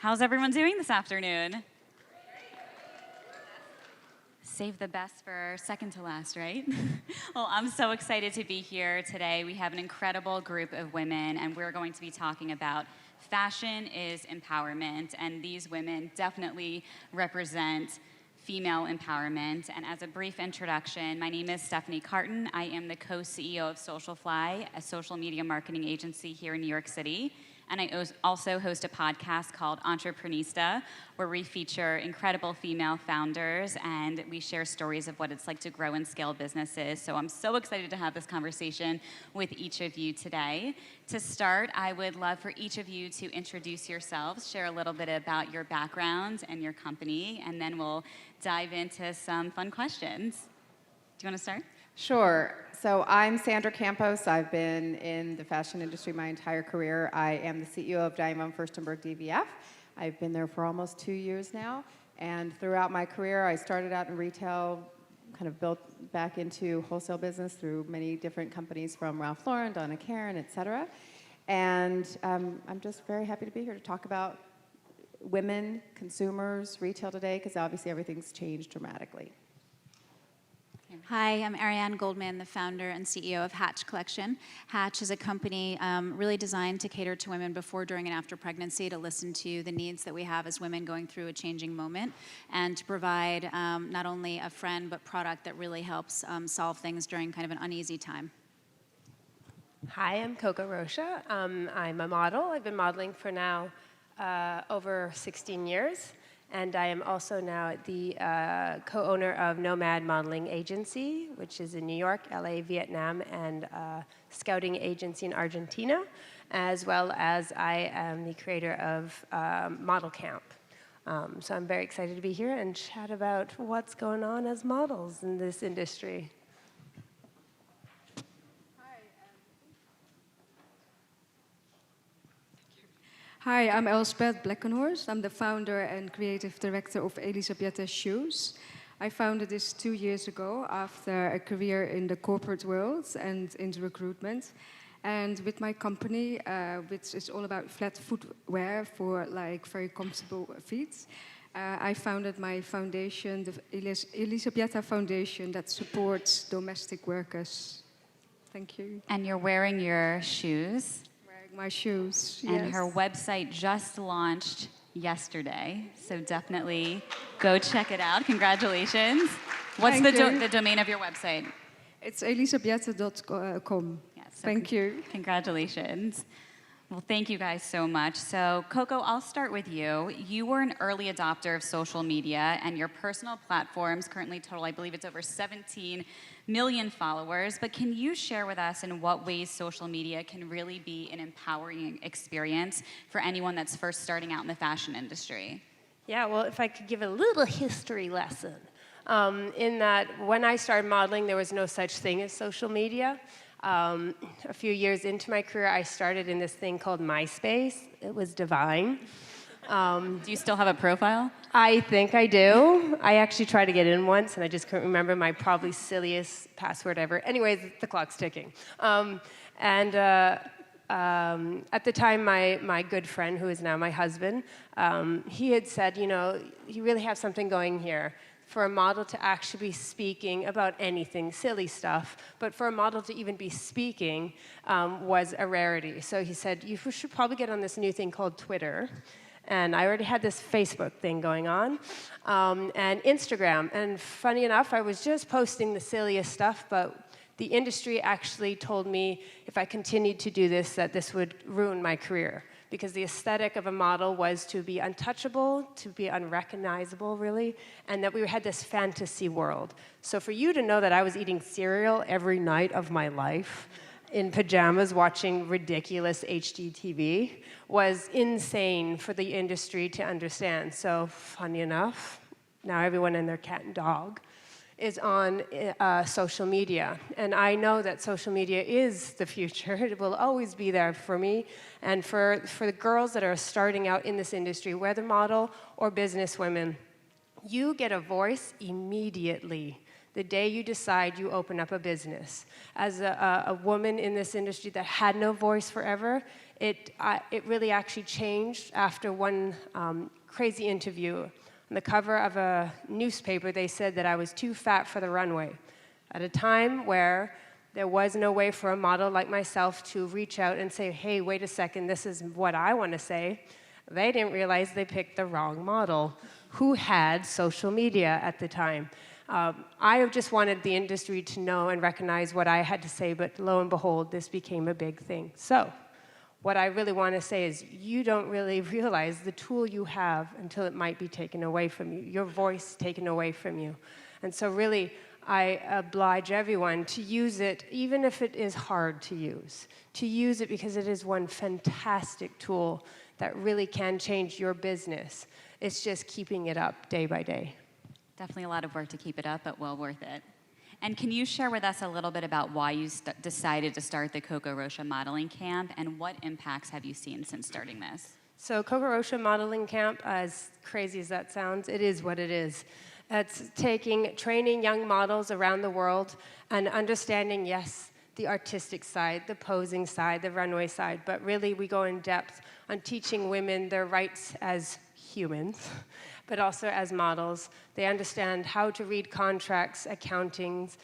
How's everyone doing this afternoon? Save the best for second to last, right? Well, I'm so excited to be here today. We have an incredible group of women, and we're going to be talking about fashion is empowerment, and these women definitely represent female empowerment. And as a brief introduction, my name is Stephanie Cartin. I am the co-CEO of Socialfly, a social media marketing agency here in New York City. And I also host a podcast called Entreprenista, where we feature incredible female founders and we share stories of what it's like to grow and scale businesses. So I'm so excited to have this conversation with each of you today. To start, I would love for each of you to introduce yourselves, share a little bit about your background and your company, and then we'll dive into some fun questions. Do you want to start? Sure. So I'm Sandra Campos. I've been in the fashion industry my entire career. I am the CEO of Diane Von Furstenberg DVF. I've been there for almost 2 years now. And throughout my career, I started out in retail, kind of built back into wholesale business through many different companies from Ralph Lauren, Donna Karan, et cetera. And I'm just very happy to be here to talk about women, consumers, retail today, because obviously everything's changed dramatically. Hi, I'm Ariane Goldman, the founder and CEO of Hatch Collection. Hatch is a company really designed to cater to women before, during, and after pregnancy, to listen to the needs that we have as women going through a changing moment, and to provide not only a friend, but product that really helps solve things during kind of an uneasy time. Hi, I'm Coco Rocha. I'm a model. I've been modeling for now over 16 years. And I am also now the co-owner of Nomad Modeling Agency, which is in New York, LA, Vietnam, and a scouting agency in Argentina, as well as I am the creator of Model Camp. So I'm very excited to be here and chat about what's going on as models in this industry. Hi, I'm Elsbeth Blekkenhorst. I'm the founder and creative director of Elisabietta shoes. I founded this 2 years ago after a career in the corporate world and into recruitment. And with my company, which is all about flat footwear for like very comfortable feet, I founded my foundation, the Elisabietta Foundation, that supports domestic workers. Thank you. And you're wearing your shoes. My shoes, and yes. Her website just launched yesterday, so definitely go check it out. Congratulations. What's the domain of your website? It's elisabietta.com. Yes, so thank you. Congratulations. Well, thank you guys so much. So, Coco, I'll start with you. You were an early adopter of social media, and your personal platforms currently total, I believe it's over 17 million followers. But can you share with us in what ways social media can really be an empowering experience for anyone that's first starting out in the fashion industry? Yeah, well, if I could give a little history lesson, in that when I started modeling, there was no such thing as social media. A few years into my career, I started in this thing called MySpace. It was divine. Do you still have a profile? I think I do. I actually tried to get in once, and I just couldn't remember my probably silliest password ever. Anyways, the clock's ticking. At the time, my good friend, who is now my husband, he had said, you know, you really have something going here. For a model to actually be speaking about anything, silly stuff, but for a model to even be speaking was a rarity. So he said, you should probably get on this new thing called Twitter. And I already had this Facebook thing going on, and Instagram. And funny enough, I was just posting the silliest stuff, but the industry actually told me if I continued to do this, that this would ruin my career. Because the aesthetic of a model was to be untouchable, to be unrecognizable, really, and that we had this fantasy world. So for you to know that I was eating cereal every night of my life in pajamas watching ridiculous HGTV was insane for the industry to understand. So funny enough, now everyone and their cat and dog is on social media. And I know that social media is the future. It will always be there for me. And for the girls that are starting out in this industry, whether model or business women, you get a voice immediately the day you decide you open up a business. As a woman in this industry that had no voice forever, it really actually changed after one crazy interview. On the cover of a newspaper, they said that I was too fat for the runway. At a time where there was no way for a model like myself to reach out and say, hey, wait a second, this is what I want to say. They didn't realize they picked the wrong model who had social media at the time. I just wanted the industry to know and recognize what I had to say, but lo and behold, this became a big thing. So what I really want to say is you don't really realize the tool you have until it might be taken away from you, your voice taken away from you. And so really, I oblige everyone to use it, even if it is hard to use it because it is one fantastic tool that really can change your business. It's just keeping it up day by day. Definitely a lot of work to keep it up, but well worth it. And can you share with us a little bit about why you decided to start the Coco Rocha Modeling Camp, and what impacts have you seen since starting this? So Coco Rocha Modeling Camp, as crazy as that sounds, it is what it is. It's training young models around the world and understanding, yes, the artistic side, the posing side, the runway side, but really we go in depth on teaching women their rights as humans, but also as models. They understand how to read contracts, accountings,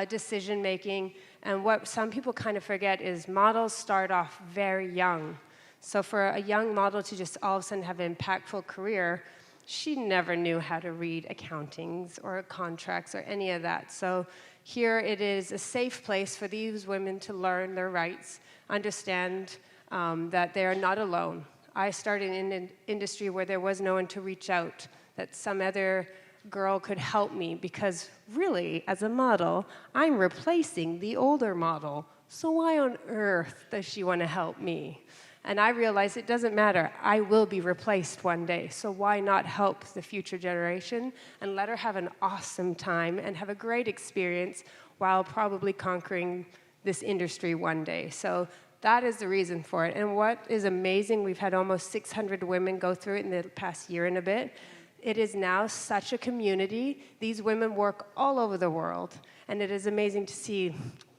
decision-making, and what some people kind of forget is models start off very young. So for a young model to just all of a sudden have an impactful career, she never knew how to read accountings or contracts or any of that. So here it is a safe place for these women to learn their rights, understand that they are not alone. I started in an industry where there was no one to reach out, that some other girl could help me, because really, as a model, I'm replacing the older model. So why on earth does she want to help me? And I realized it doesn't matter. I will be replaced one day. So why not help the future generation and let her have an awesome time and have a great experience while probably conquering this industry one day. So that is the reason for it. And what is amazing, we've had almost 600 women go through it in the past year and a bit. It is now such a community. These women work all over the world. And it is amazing to see,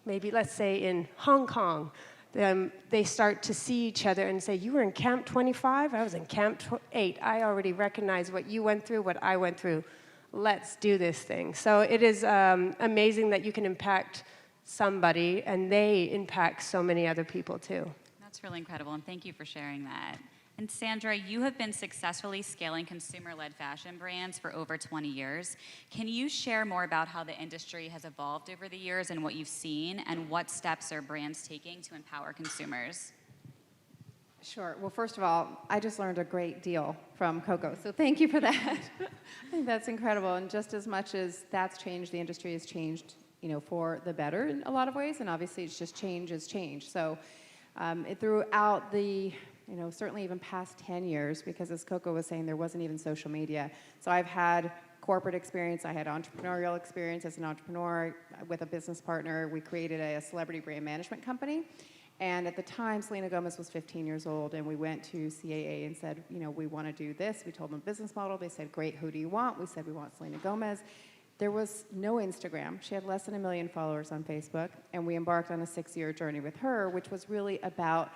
maybe let's say in Hong Kong, they start to see each other and say, you were in Camp 25? I was in Camp 8. I already recognize what you went through, what I went through. Let's do this thing. So it is amazing that you can impact somebody and they impact so many other people too. That's really incredible, and thank you for sharing that. And Sandra, you have been successfully scaling consumer-led fashion brands for over 20 years. Can you share more about how the industry has evolved over the years and what you've seen, and what steps are brands taking to empower consumers? Sure. Well, first of all, I just learned a great deal from Coco, so thank you for that. I think that's incredible, and just as much as that's changed, the industry has changed, for the better in a lot of ways, and obviously it's just change is change. So throughout the certainly even past 10 years, because as Coco was saying, there wasn't even social media. So I've had corporate experience, I had entrepreneurial experience as an entrepreneur with a business partner. We created a celebrity brand management company. And at the time, Selena Gomez was 15 years old, and we went to CAA and said, we want to do this. We told them a business model. They said, great, who do you want? We said, we want Selena Gomez. There was no Instagram. She had less than 1 million followers on Facebook, and we embarked on a 6-year journey with her, which was really about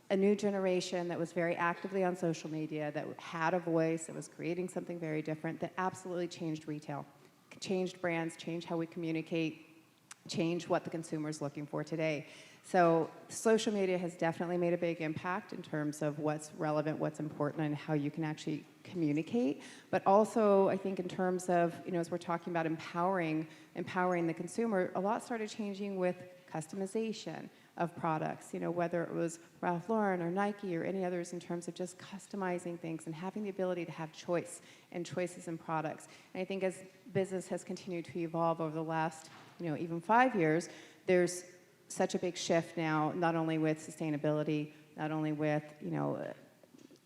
a new generation that was very actively on social media, that had a voice, that was creating something very different, that absolutely changed retail, changed brands, changed how we communicate, changed what the consumer is looking for today. So social media has definitely made a big impact in terms of what's relevant, what's important, and how you can actually communicate. But also, I think in terms of, as we're talking about empowering the consumer, a lot started changing with customization of products, whether it was Ralph Lauren or Nike or any others, in terms of just customizing things and having the ability to have choice and choices in products. And I think as business has continued to evolve over the last, even 5 years, there's such a big shift now, not only with sustainability, not only with,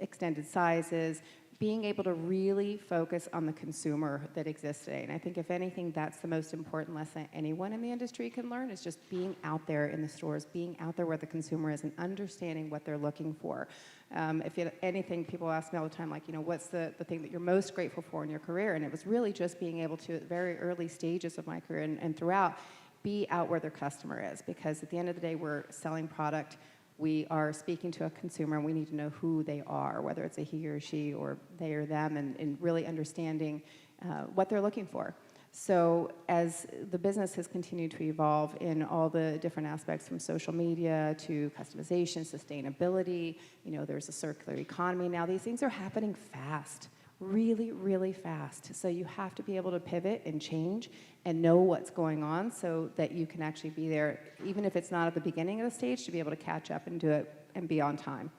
extended sizes, being able to really focus on the consumer that exists today. And I think if anything, that's the most important lesson anyone in the industry can learn, is just being out there in the stores, being out there where the consumer is and understanding what they're looking for. If anything, people ask me all the time, what's the thing that you're most grateful for in your career? And it was really just being able to, at very early stages of my career and throughout, be out where their customer is. Because at the end of the day, we're selling product we are speaking to a consumer and we need to know who they are, whether it's a he or she or they or them, and really understanding what they're looking for. So as the business has continued to evolve in all the different aspects, from social media to customization, sustainability, there's a circular economy now. These things are happening fast, really, really fast. So you have to be able to pivot and change and know what's going on so that you can actually be there, even if it's not at the beginning of the stage, to be able to catch up and do it and be on time.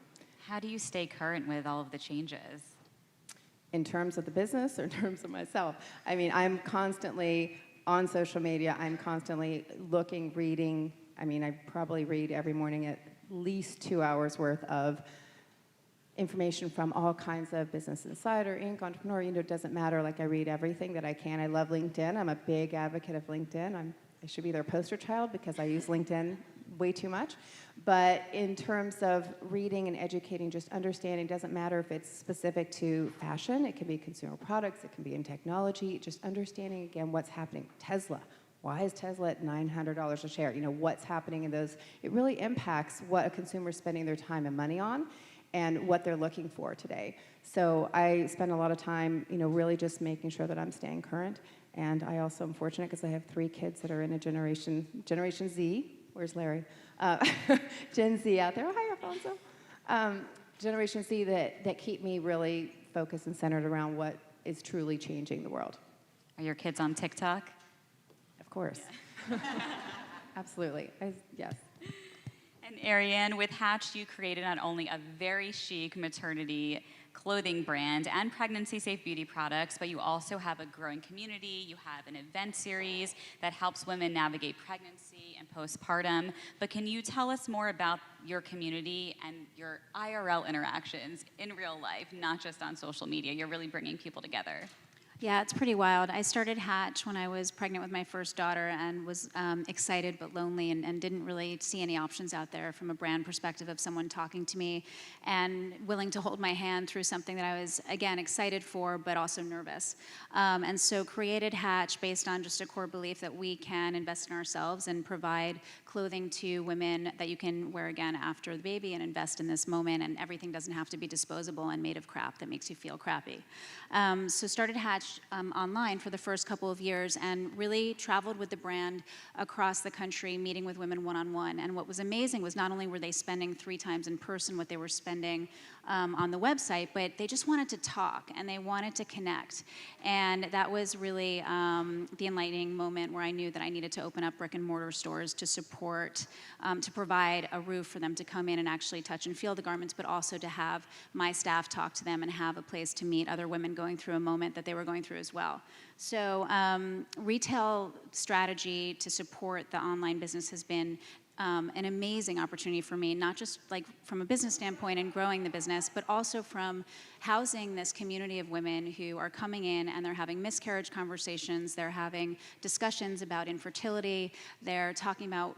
How do you stay current with all of the changes? In terms of the business or in terms of myself? I mean, I'm constantly on social media. I'm constantly looking, reading. I mean, I probably read every morning at least 2 hours worth of information from all kinds of Business Insider, Inc., Entrepreneur. It doesn't matter. Like, I read everything that I can. I love LinkedIn. I'm a big advocate of LinkedIn. I should be their poster child because I use LinkedIn way too much. But in terms of reading and educating, just understanding, doesn't matter if it's specific to fashion, it can be consumer products, it can be in technology, just understanding, again, what's happening. Tesla, why is Tesla at $900 a share? What's happening in those? It really impacts what a consumer is spending their time and money on and what they're looking for today. So I spend a lot of time, really just making sure that I'm staying current. And I also am fortunate because I have 3 kids that are in a Generation Z. Where's Larry? Gen Z out there. Oh, hi, Alfonso. Generation Z that keep me really focused and centered around what is truly changing the world. Are your kids on TikTok? Of course. Yeah. Absolutely. Yes. And Ariane, with Hatch, you created not only a very chic maternity clothing brand and pregnancy-safe beauty products, but you also have a growing community. You have an event series that helps women navigate pregnancy and postpartum. But can you tell us more about your community and your IRL interactions in real life, not just on social media? You're really bringing people together. Yeah, it's pretty wild. I started Hatch when I was pregnant with my first daughter and was excited but lonely and didn't really see any options out there from a brand perspective of someone talking to me and willing to hold my hand through something that I was, again, excited for but also nervous. And so created Hatch based on just a core belief that we can invest in ourselves and provide clothing to women that you can wear again after the baby and invest in this moment, and everything doesn't have to be disposable and made of crap that makes you feel crappy. So started Hatch online for the first couple of years and really traveled with the brand across the country, meeting with women one-on-one. And what was amazing was not only were they spending 3 times in person what they were spending on the website, but they just wanted to talk and they wanted to connect. And that was really the enlightening moment where I knew that I needed to open up brick and mortar stores to support, to provide a roof for them to come in and actually touch and feel the garments, but also to have my staff talk to them and have a place to meet other women going through a moment that they were going through as well. So retail strategy to support the online business has been an amazing opportunity for me, not just like from a business standpoint and growing the business, but also from housing this community of women who are coming in and they're having miscarriage conversations, they're having discussions about infertility, they're talking about,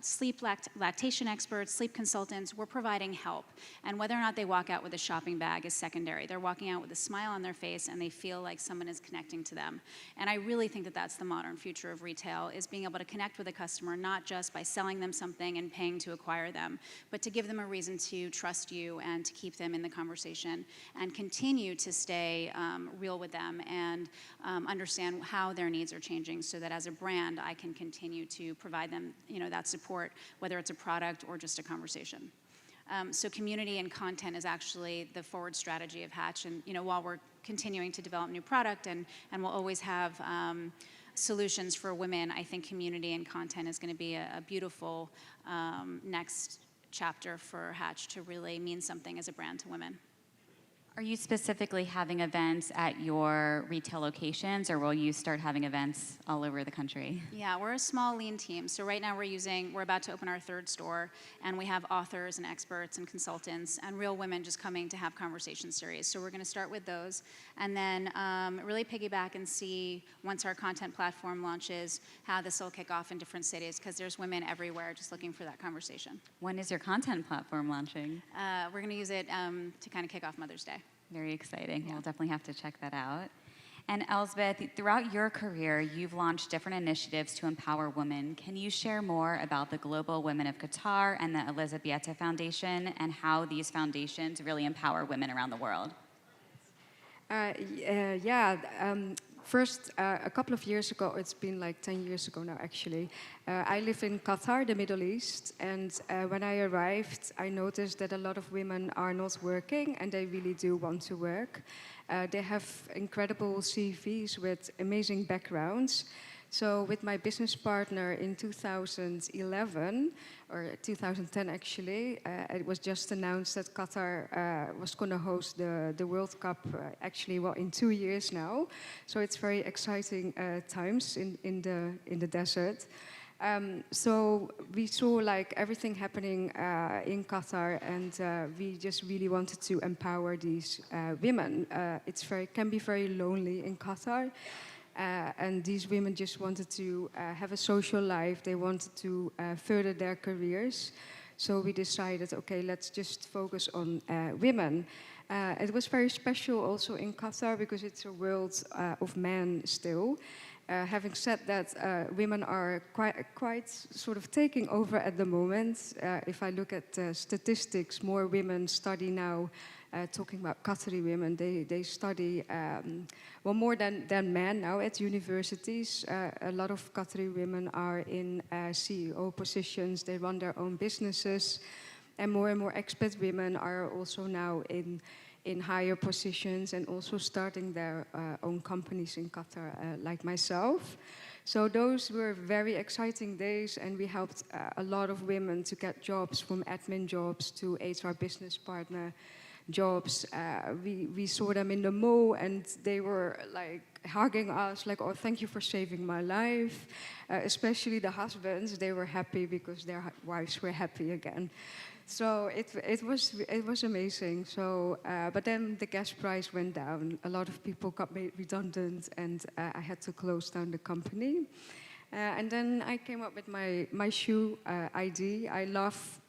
sleep lactation experts, sleep consultants. We're providing help. And whether or not they walk out with a shopping bag is secondary. They're walking out with a smile on their face and they feel like someone is connecting to them. And I really think that that's the modern future of retail, is being able to connect with a customer, not just by selling them something and paying to acquire them, but to give them a reason to trust you and to keep them in the conversation and continue to stay real with them and understand how their needs are changing, so that as a brand I can continue to provide them that support, whether it's a product or just a conversation. So community and content is actually the forward strategy of Hatch, and while we're continuing to develop new product and we'll always have solutions for women, I think community and content is going to be a beautiful next chapter for Hatch to really mean something as a brand to women. Are you specifically having events at your retail locations, or will you start having events all over the country? Yeah, we're a small, lean team. So right now we're about to open our 3rd store, and we have authors and experts and consultants and real women just coming to have conversation series. So we're going to start with those, and then really piggyback and see, once our content platform launches, how this will kick off in different cities, because there's women everywhere just looking for that conversation. When is your content platform launching? We're going to use it to kind of kick off Mother's Day. Very exciting. Yeah. We'll definitely have to check that out. And Elsbeth, throughout your career, you've launched different initiatives to empower women. Can you share more about the Global Women of Qatar and the Elisabietta Foundation and how these foundations really empower women around the world? First, a couple of years ago, it's been like 10 years ago now actually, I live in Qatar, the Middle East, and when I arrived, I noticed that a lot of women are not working and they really do want to work. They have incredible CVs with amazing backgrounds. So with my business partner in 2011, or 2010 actually, it was just announced that Qatar was going to host the World Cup actually, well, in 2 years now. So it's very exciting times in the desert. So we saw like everything happening in Qatar, and we just really wanted to empower these women. Can be very lonely in Qatar. And these women just wanted to have a social life. They wanted to further their careers. So we decided, okay, let's just focus on women. It was very special also in Qatar because it's a world of men still. Having said that, women are quite sort of taking over at the moment. If I look at statistics, more women study now. Talking about Qatari women, they study more than men now at universities. A lot of Qatari women are in CEO positions. They run their own businesses, and more expat women are also now in higher positions and also starting their own companies in Qatar, like myself. So those were very exciting days, and we helped a lot of women to get jobs, from admin jobs to HR business partner jobs. We saw them in the mall, and they were like hugging us, like, "Oh, thank you for saving my life." Especially the husbands, they were happy because their wives were happy again. So it was amazing. So, but then the gas price went down. A lot of people got made redundant, and I had to close down the company. And then I came up with my shoe ID. I love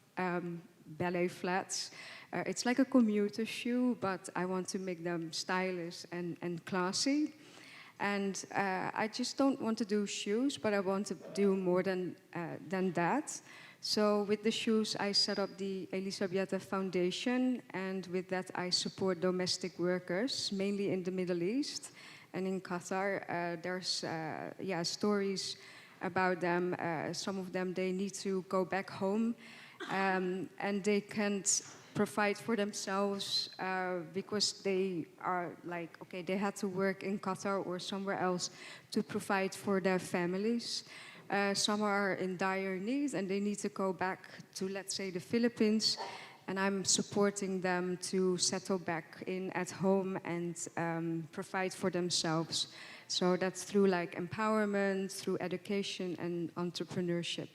ballet flats. It's like a commuter shoe, but I want to make them stylish and classy. And I just don't want to do shoes, but I want to do more than that. So with the shoes, I set up the Elisabietta Foundation, and with that I support domestic workers, mainly in the Middle East. And in Qatar, there's stories about them. Some of them, they need to go back home, and they can't provide for themselves because they are like, okay, they had to work in Qatar or somewhere else to provide for their families. Some are in dire need and they need to go back to, let's say, the Philippines, and I'm supporting them to settle back in at home and provide for themselves. So that's through like empowerment, through education and entrepreneurship.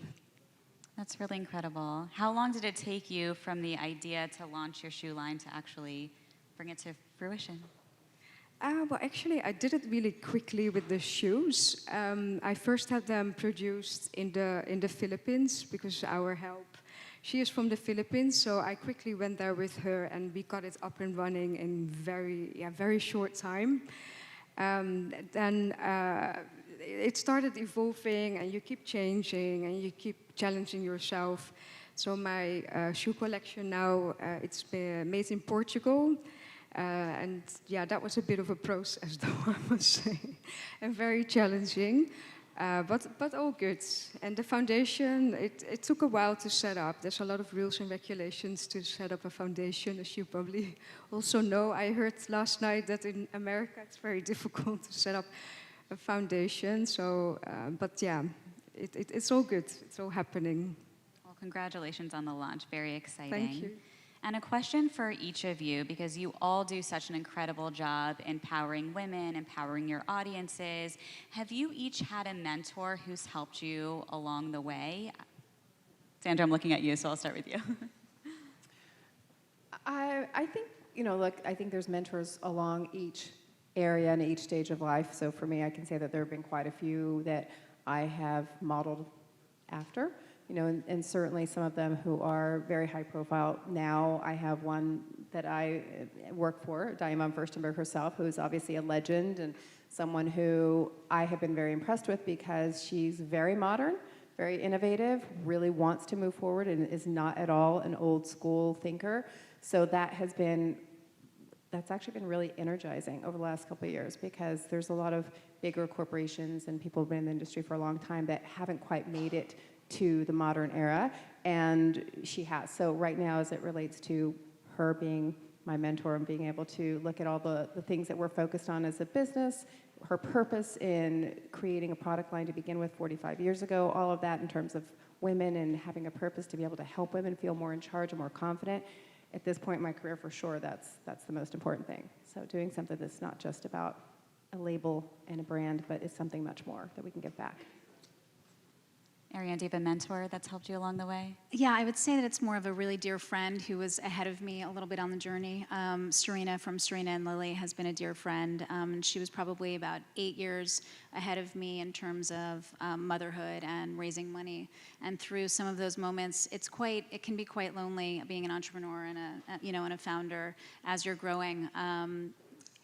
That's really incredible. How long did it take you from the idea to launch your shoe line to actually bring it to fruition? Well, actually, I did it really quickly with the shoes. I first had them produced in the Philippines because our help. She is from the Philippines, so I quickly went there with her, and we got it up and running in very short time. Then it started evolving, and you keep changing, and you keep challenging yourself. So my shoe collection now, it's made in Portugal. And yeah, that was a bit of a process, though, I must say, and very challenging, but all good. And the foundation, it took a while to set up. There's a lot of rules and regulations to set up a foundation, as you probably also know. I heard last night that in America it's very difficult to set up a foundation. So, but yeah, it's all good. It's all happening. Well, congratulations on the launch. Very exciting. Thank you. And a question for each of you, because you all do such an incredible job empowering women, empowering your audiences. Have you each had a mentor who's helped you along the way? Sandra, I'm looking at you, so I'll start with you. I think, I think there's mentors along each area and each stage of life. So for me, I can say that there have been quite a few that I have modeled after. and certainly some of them who are very high profile. Now I have one that I work for, Diane Von Furstenberg herself, who is obviously a legend and someone who I have been very impressed with because she's very modern, very innovative, really wants to move forward and is not at all an old school thinker. So that's actually been really energizing over the last couple of years because there's a lot of bigger corporations and people who've been in the industry for a long time that haven't quite made it to the modern era, and she has. So right now, as it relates to her being my mentor and being able to look at all the things that we're focused on as a business, her purpose in creating a product line to begin with 45 years ago, all of that in terms of women and having a purpose to be able to help women feel more in charge and more confident. At this point in my career, for sure, that's the most important thing. So doing something that's not just about a label and a brand, but it's something much more that we can give back. Ariane, do you have a mentor that's helped you along the way? Yeah, I would say that it's more of a really dear friend who was ahead of me a little bit on the journey. Serena from Serena and Lily has been a dear friend. And she was probably about 8 years ahead of me in terms of motherhood and raising money. And through some of those moments, it can be quite lonely being an entrepreneur and a founder as you're growing.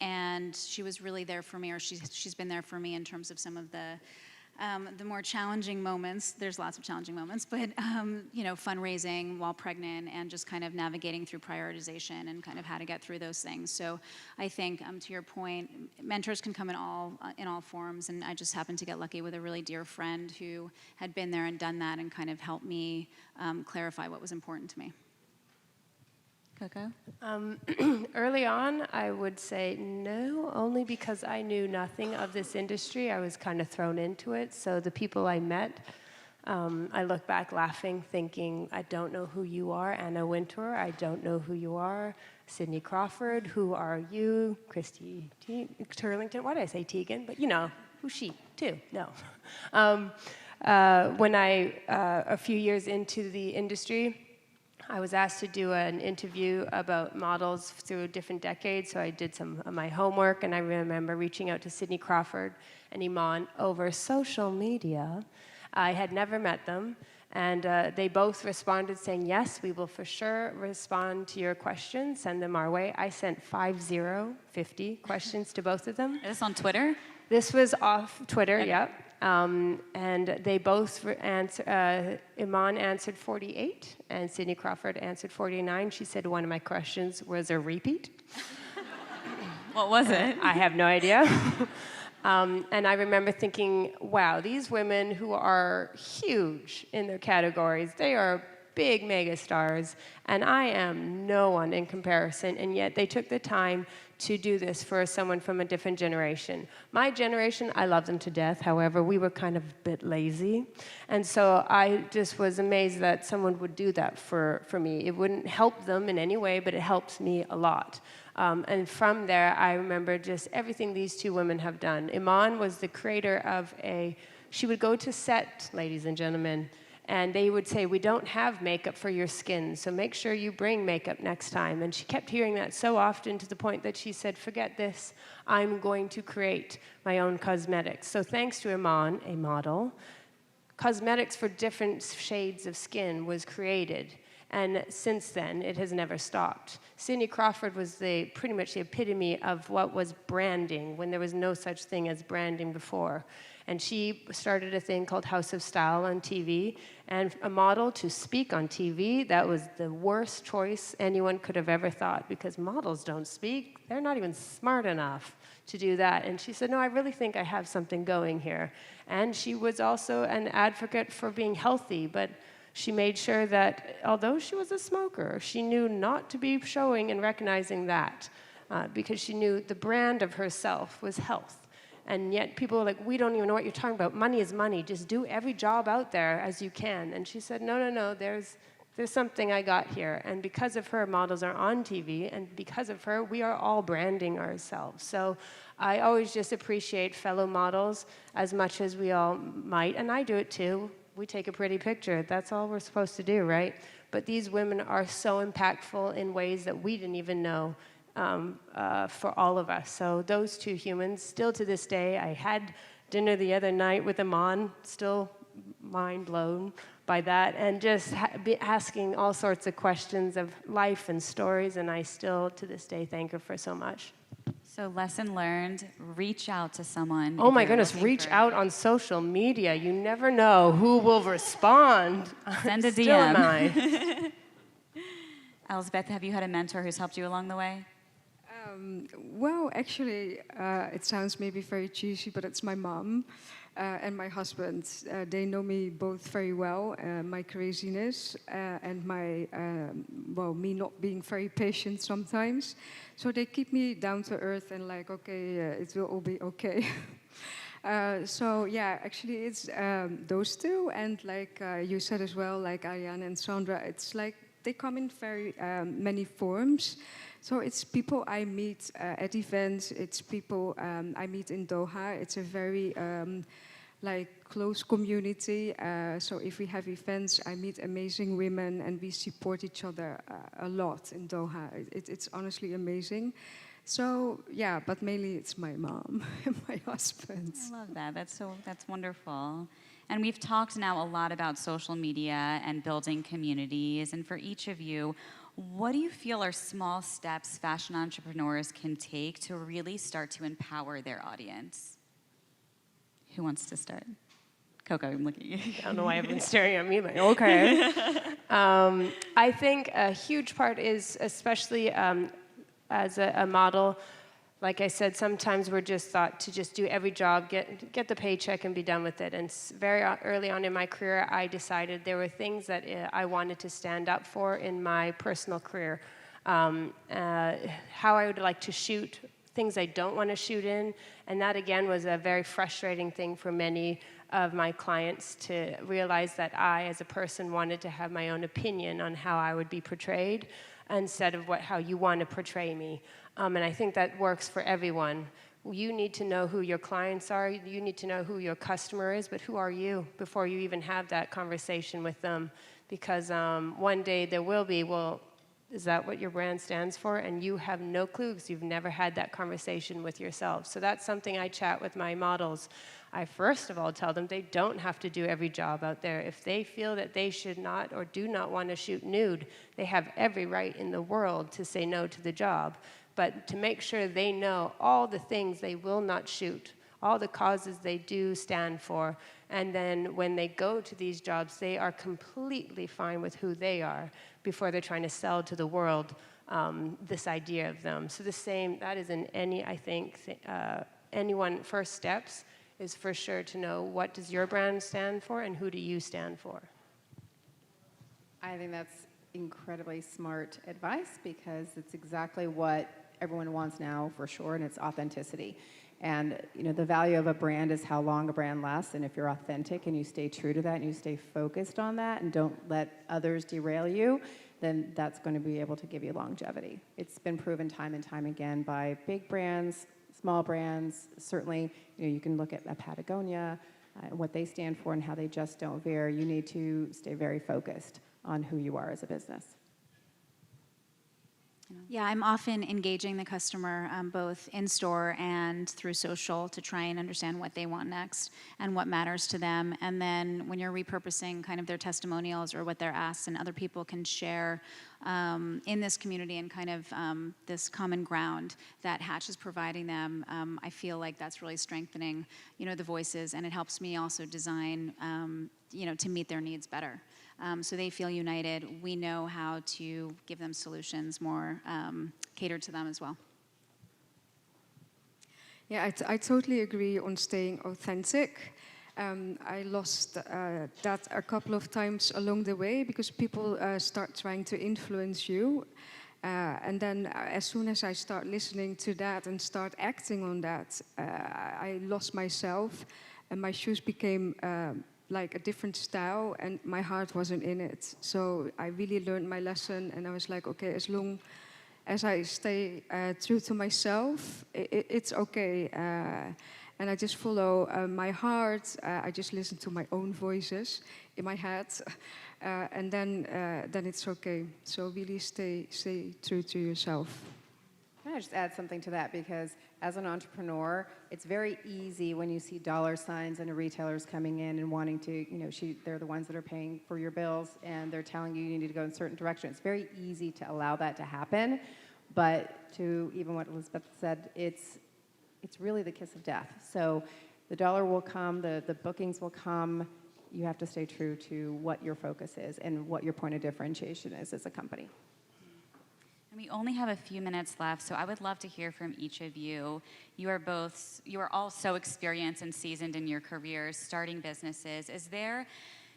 And she was really there for me, or she's been there for me in terms of some of the more challenging moments. There's lots of challenging moments, but fundraising while pregnant and just kind of navigating through prioritization and kind of how to get through those things. So I think, to your point, mentors can come in all forms, and I just happened to get lucky with a really dear friend who had been there and done that and kind of helped me clarify what was important to me. Coco? Early on, I would say no, only because I knew nothing of this industry. I was kind of thrown into it. So the people I met, I look back laughing, thinking, I don't know who you are, Anna Wintour. I don't know who you are, Sydney Crawford. Who are you, Christy Turlington? Why did I say Tegan? But who's she too? No. When a few years into the industry, I was asked to do an interview about models through different decades, so I did some of my homework, and I remember reaching out to Sydney Crawford and Iman over social media. I had never met them, and they both responded saying, yes, we will for sure respond to your questions, send them our way. I sent 50 questions to both of them. Is this on Twitter? This was off Twitter, Okay. Yep. And they both Iman answered 48, and Sydney Crawford answered 49. She said one of my questions was a repeat. What was it? I have no idea. And I remember thinking, wow, these women who are huge in their categories, they are big mega stars, and I am no one in comparison, and yet they took the time to do this for someone from a different generation. My generation, I love them to death. However, we were kind of a bit lazy. And so I just was amazed that someone would do that for me. It wouldn't help them in any way, but it helps me a lot. And from there, I remember just everything these two women have done. Iman was the creator of she would go to set, ladies and gentlemen, and they would say, we don't have makeup for your skin, so make sure you bring makeup next time. And she kept hearing that so often to the point that she said, forget this, I'm going to create my own cosmetics. So thanks to Iman, a model, cosmetics for different shades of skin was created. And since then, it has never stopped. Sydney Crawford was pretty much the epitome of what was branding when there was no such thing as branding before. And she started a thing called House of Style on TV. And a model to speak on TV, that was the worst choice anyone could have ever thought, because models don't speak. They're not even smart enough to do that. And she said, no, I really think I have something going here. And she was also an advocate for being healthy, but she made sure that, although she was a smoker, she knew not to be showing and recognizing that, because she knew the brand of herself was health. And yet people were like, we don't even know what you're talking about. Money is money. Just do every job out there as you can. And she said, no, there's something I got here. And because of her, models are on TV. And because of her, we are all branding ourselves. So I always just appreciate fellow models as much as we all might. And I do it too. We take a pretty picture. That's all we're supposed to do, right? But these women are so impactful in ways that we didn't even know for all of us. So those two humans, still to this day, I had dinner the other night with Iman, still mind blown by that, and just be asking all sorts of questions of life and stories, and I still, to this day, thank her for so much. So lesson learned, reach out to someone. Oh if my you're goodness, looking reach for- out on social media. You never know who will respond. Send a Still am DM. I. Elsbeth, have you had a mentor who's helped you along the way? Well, actually, it sounds maybe very cheesy, but it's my mom and my husband. They know me both very well, my craziness and my, me not being very patient sometimes. So they keep me down to earth and like, okay, it will all be okay. So yeah, actually it's those two, and like you said as well, like Ariane and Sandra, it's like they come in very many forms. So it's people I meet at events, it's people I meet in Doha. It's a very like close community. So if we have events, I meet amazing women and we support each other a lot in Doha. It's honestly amazing. So yeah, but mainly it's my mom and my husband. I love that. That's wonderful. And we've talked now a lot about social media and building communities. And for each of you, what do you feel are small steps fashion entrepreneurs can take to really start to empower their audience? Who wants to start? Coco, I'm looking at you. I don't know why everyone's staring at me like, okay. I think a huge part is, especially as a model, like I said, sometimes we're just thought to just do every job, get the paycheck and be done with it. And very early on in my career, I decided there were things that I wanted to stand up for in my personal career. How I would like to shoot, things I don't want to shoot in. And that, again, was a very frustrating thing for many of my clients to realize that I, as a person, wanted to have my own opinion on how I would be portrayed instead of how you want to portray me. And I think that works for everyone. You need to know who your clients are. You need to know who your customer is, but who are you before you even have that conversation with them? Because one day there will be, well, is that what your brand stands for? And you have no clue because you've never had that conversation with yourself. So that's something I chat with my models. I first of all tell them they don't have to do every job out there. If they feel that they should not or do not want to shoot nude, they have every right in the world to say no to the job. But to make sure they know all the things they will not shoot, all the causes they do stand for, and then when they go to these jobs, they are completely fine with who they are before they're trying to sell to the world this idea of them. So the same, that is in any, I think, anyone, first steps is for sure to know what does your brand stand for and who do you stand for. I think that's incredibly smart advice because it's exactly what everyone wants now for sure, and it's authenticity. And the value of a brand is how long a brand lasts, and if you're authentic and you stay true to that and you stay focused on that and don't let others derail you, then that's going to be able to give you longevity. It's been proven time and time again by big brands, small brands. Certainly, you can look at Patagonia, what they stand for and how they just don't veer. You need to stay very focused on who you are as a business. Yeah, I'm often engaging the customer both in store and through social to try and understand what they want next and what matters to them. And then when you're repurposing kind of their testimonials or what they're asked and other people can share in this community and kind of this common ground that Hatch is providing them, I feel like that's really strengthening, the voices, and it helps me also design, to meet their needs better. So they feel united. We know how to give them solutions more catered to them as well. Yeah, I totally agree on staying authentic. I lost that a couple of times along the way because people start trying to influence you. And then as soon as I start listening to that and start acting on that, I lost myself and my shoes became like a different style and my heart wasn't in it. So I really learned my lesson and I was like, okay, as long as I stay true to myself, it's okay. And I just follow my heart. I just listen to my own voices in my head. And then it's okay. So really stay true to yourself. Can I just add something to that? Because as an entrepreneur, it's very easy when you see dollar signs and a retailer's coming in and wanting to, they're the ones that are paying for your bills and they're telling you you need to go in a certain direction. It's very easy to allow that to happen. But to even what Elizabeth said, it's really the kiss of death. So the dollar will come, the bookings will come. You have to stay true to what your focus is and what your point of differentiation is as a company. And we only have a few minutes left, so I would love to hear from each of you. You are all so experienced and seasoned in your careers, starting businesses. Is there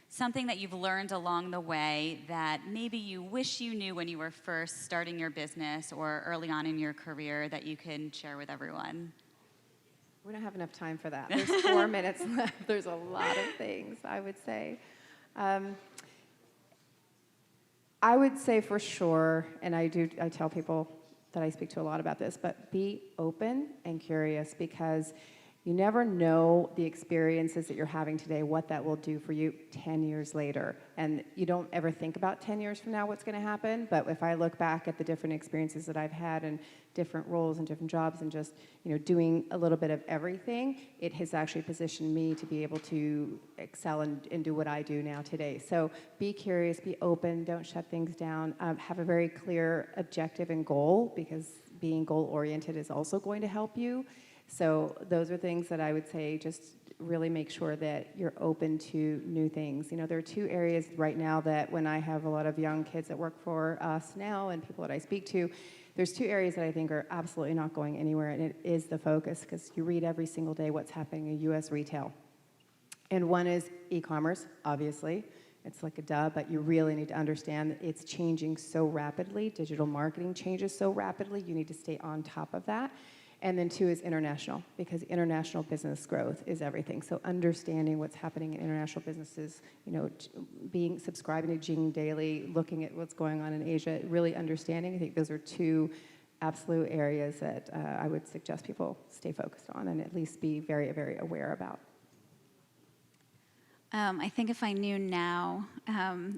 something that you've learned along the way that maybe you wish you knew when you were first starting your business or early on in your career that you can share with everyone? We don't have enough time for that. There's 4 minutes left. There's a lot of things, I would say. I would say for sure, and I tell people that I speak to a lot about this, but be open and curious, because you never know the experiences that you're having today, what that will do for you 10 years later. And you don't ever think about 10 years from now what's going to happen, but if I look back at the different experiences that I've had and different roles and different jobs and just doing a little bit of everything, it has actually positioned me to be able to excel and do what I do now today. So be curious, be open, don't shut things down, have a very clear objective and goal, because being goal-oriented is also going to help you. So those are things that I would say, just really make sure that you're open to new things. There are 2 areas right now that when I have a lot of young kids that work for us now and people that I speak to, there's 2 areas that I think are absolutely not going anywhere, and it is the focus, because you read every single day what's happening in U.S. retail. And one is e-commerce, obviously. It's like a duh, but you really need to understand that it's changing so rapidly. Digital marketing changes so rapidly. You need to stay on top of that. And then 2 is international, because international business growth is everything. So understanding what's happening in international businesses, subscribing to Jing Daily, looking at what's going on in Asia, really understanding. I think those are 2 absolute areas that I would suggest people stay focused on and at least be very, very aware about. I think if I knew now,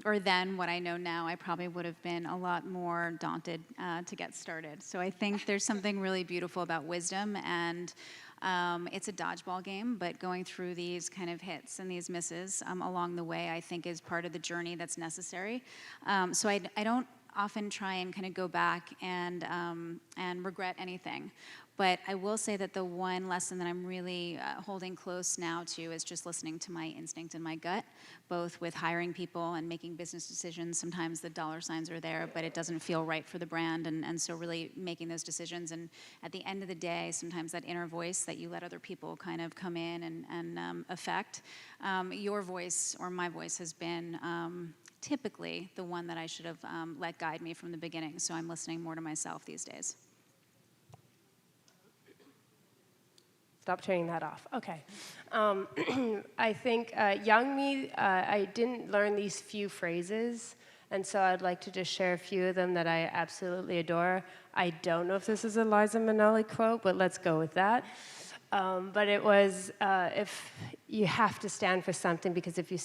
or then what I know now, I probably would have been a lot more daunted to get started. So I think there's something really beautiful about wisdom, and it's a dodgeball game, but going through these kind of hits and these misses along the way, I think is part of the journey that's necessary. So I don't often try and kind of go back and regret anything. But I will say that the one lesson that I'm really holding close now to is just listening to my instinct and my gut, both with hiring people and making business decisions. Sometimes the dollar signs are there, but it doesn't feel right for the brand, and so really making those decisions. And at the end of the day, sometimes that inner voice that you let other people kind of come in and affect, your voice or my voice has been typically the one that I should have let guide me from the beginning. So I'm listening more to myself these days. Stop turning that off. Okay. I think young me, I didn't learn these few phrases, and so I'd like to just share a few of them that I absolutely adore. I don't know if this is a Liza Minnelli quote, but let's go with that. But it was, if you have to stand for something, because if you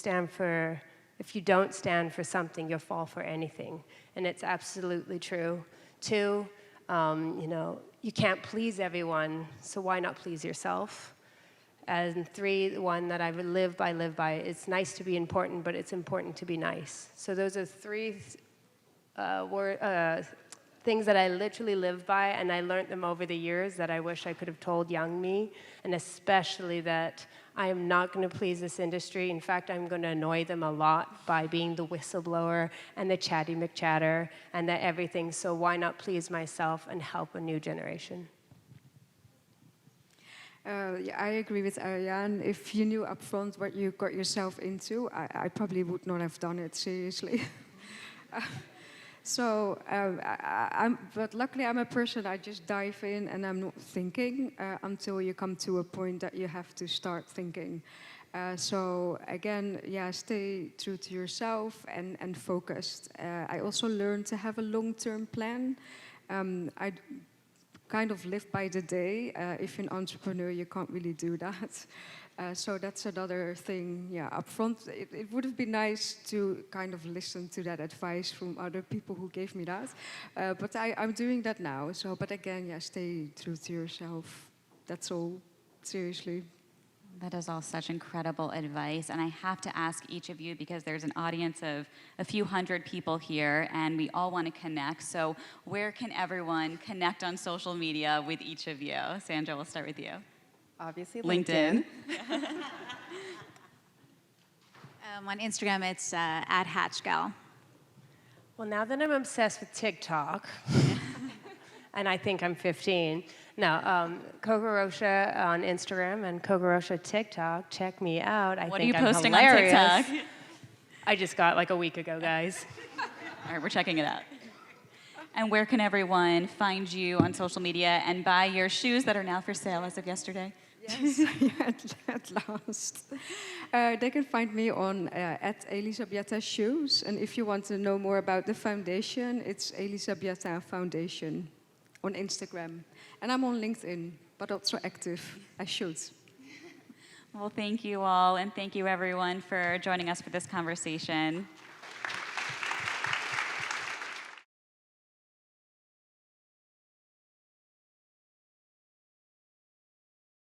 don't stand for something, you'll fall for anything. And it's absolutely true. 2, you can't please everyone, so why not please yourself? And 3, the one that I live by, it's nice to be important, but it's important to be nice. So those are 3 things that I literally live by, and I learned them over the years that I wish I could have told young me, and especially that I am not going to please this industry. In fact, I'm going to annoy them a lot by being the whistleblower and the chatty McChatter and the everything, so why not please myself and help a new generation? Yeah, I agree with Ariane. If you knew upfront what you got yourself into, I probably would not have done it, seriously. But luckily I'm a person, I just dive in and I'm not thinking until you come to a point that you have to start thinking. So again, yeah, stay true to yourself and focused. I also learned to have a long-term plan. kind of live by the day. If you're an entrepreneur, you can't really do that. So that's another thing, yeah, up front. It would have been nice to kind of listen to that advice from other people who gave me that. But I'm doing that now. So, but again, yeah, stay true to yourself. That's all, seriously. That is all such incredible advice. And I have to ask each of you, because there's an audience of a few hundred people here, and we all want to connect. So where can everyone connect on social media with each of you? Sandra, we'll start with you. Obviously, LinkedIn. On Instagram, it's at HatchGal. Well, now that I'm obsessed with TikTok, and I think I'm 15, no, Coco Rocha on Instagram and Coco Rocha TikTok. Check me out. What are think you I'm posting hilarious. on TikTok? I just got like a week ago, guys. All right, we're checking it out. And where can everyone find you on social media and buy your shoes that are now for sale as of yesterday? Yes, yeah, at last. They can find me on at Elisabietta Shoes. And if you want to know more about the foundation, it's Elisabietta Foundation on Instagram. And I'm on LinkedIn, but also active. I should. Well, thank you all, and thank you everyone for joining us for this conversation.